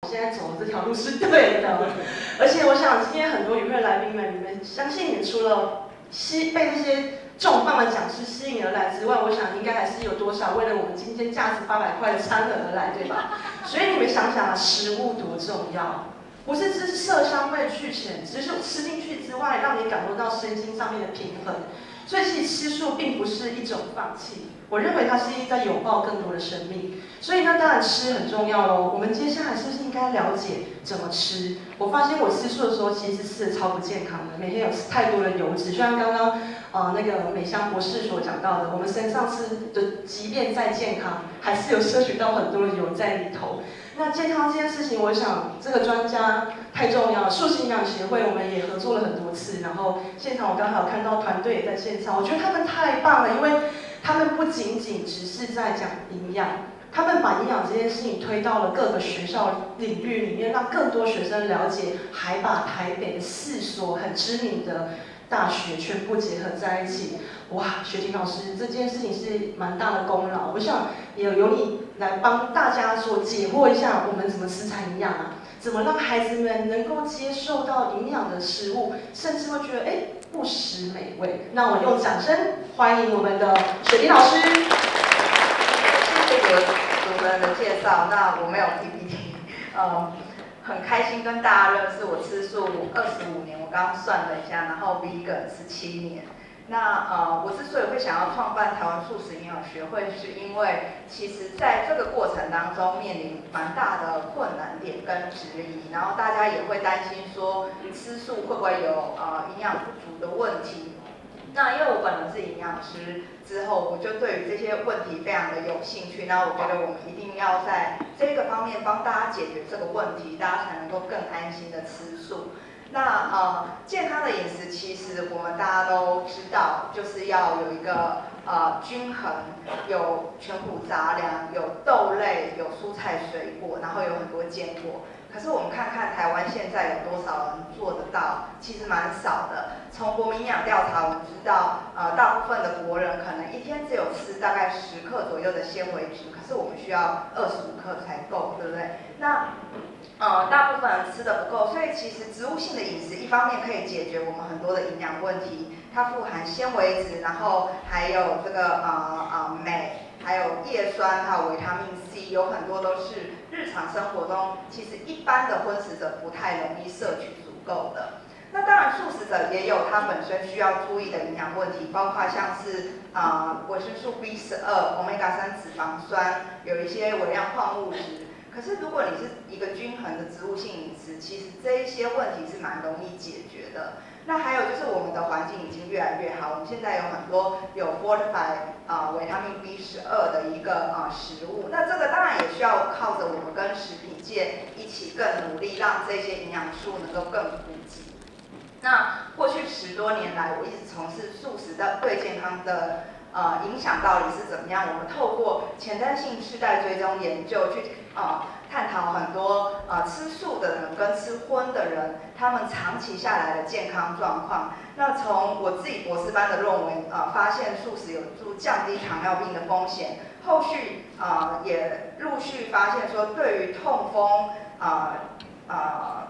现在走的这条路是对的。而且我想今天很多与会来宾们，你们相信你们除了被这些重磅的讲师吸引而来之外，我想应该还是有多少为了我们今天价值800块的餐盒而来，对吧？所以你们想想啊，食物多重要。不是只是色香味俱全，只是吃进去之外，让你感受到身心上面的平衡。所以其实吃素并不是一种放弃，我认为它是在拥抱更多的生命。所以那当然吃很重要咯。我们接下来是不是应该了解怎么吃？我发现我吃素的时候，其实吃的超不健康的，每天有太多的油脂，就像刚刚那个美香博士所讲到的，我们身上吃的，即便再健康，还是有摄取到很多的油在里头。那健康这件事情，我想这个专家太重要了。素食营养协会我们也合作了很多次，然后现场我刚好有看到团队也在现场，我觉得他们太棒了，因为他们不仅仅只是在讲营养，他们把营养这件事情推到了各个学校领域里面，让更多学生了解，还把台北的4所很知名的大学全部结合在一起。哇，雪婷老师这件事情是蛮大的功劳，我想也由你来帮大家所解惑一下，我们怎么吃才营养啊？怎么让孩子们能够接受到营养的食物，甚至会觉得不失美味？那我用掌声欢迎我们的雪婷老师。谢谢主持人的介绍。那我没有 PPT，很开心跟大家认识。我吃素25年，我刚刚算了一下，然后 vegan 17年。那我之所以会想要创办台湾素食营养学会，是因为其实在这个过程当中面临蛮大的困难点跟质疑，然后大家也会担心说吃素会不会有营养不足的问题。那因为我本人是营养师，之后我就对于这些问题非常的有兴趣。那我觉得我们一定要在这个方面帮大家解决这个问题，大家才能够更安心的吃素。那健康的饮食其实我们大家都知道，就是要有一个均衡，有全谷杂粮，有豆类，有蔬菜水果，然后有很多坚果。可是我们看看台湾现在有多少人做得到？其实蛮少的。从国民营养调查我们知道，大部分的国人可能一天只有吃大概10克左右的纤维质，可是我们需要25克才够，对不对？那大部分人吃的不够，所以其实植物性的饮食一方面可以解决我们很多的营养问题，它富含纤维质，然后还有这个镁，还有叶酸，还有维他命 C， 有很多都是日常生活中其实一般的荤食者不太容易摄取足够的。那当然，素食者也有他本身需要注意的营养问题，包括像是维生素 B12、Omega 3脂肪酸，有一些微量矿物质。可是如果你是一个均衡的植物性饮食，其实这一些问题是蛮容易解决的。那还有就是我们的环境已经越来越好，我们现在有很多有 fortified 维他命 B12的一个食物。那这个当然也需要靠着我们跟食品界一起更努力，让这些营养素能够更普及。那过去10多年来，我一直从事素食的对健康的影响到底是怎么样？我们透过前瞻性世代追踪研究去探讨很多吃素的人跟吃荤的人他们长期下来的健康状况。那从我自己博士班的论文发现素食有助降低糖尿病的风险，后续也陆续发现说对于痛风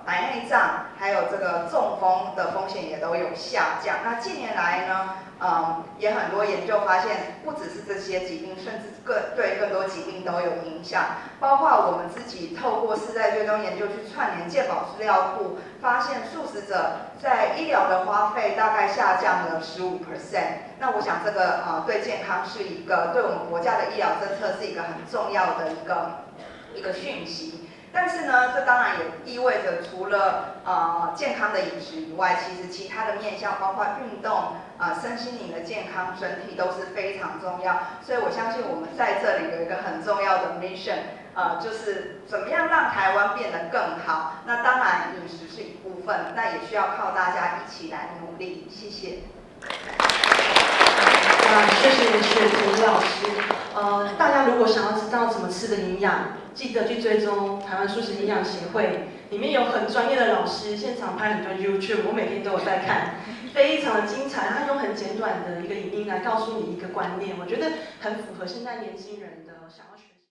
白内障还有这个中风的风险也都有下降。那近年来呢，也很多研究发现，不只是这些疾病，甚至对更多疾病都有影响。包括我们自己透过世代追踪研究去串联健保资料库，发现素食者在医疗的花费大概下降了15%。那我想这个对健康是一个对我们国家的医疗政策是一个很重要的一个讯息。但是呢，这当然也意味着除了健康的饮食以外，其实其他的面向，包括运动、身心灵的健康，整体都是非常重要。所以我相信我们在这里有一个很重要的 mission，就是怎么样让台湾变得更好。那当然饮食是一部分，那也需要靠大家一起来努力。谢谢。谢谢雪婷老师。大家如果想要知道怎么吃的营养，记得去追踪台湾素食营养协会，里面有很专业的老师，现场拍很多 YouTube， 我每天都有在看，非常的精彩。他用很简短的一个影音来告诉你一个观念，我觉得很符合现在年轻人的想要学习。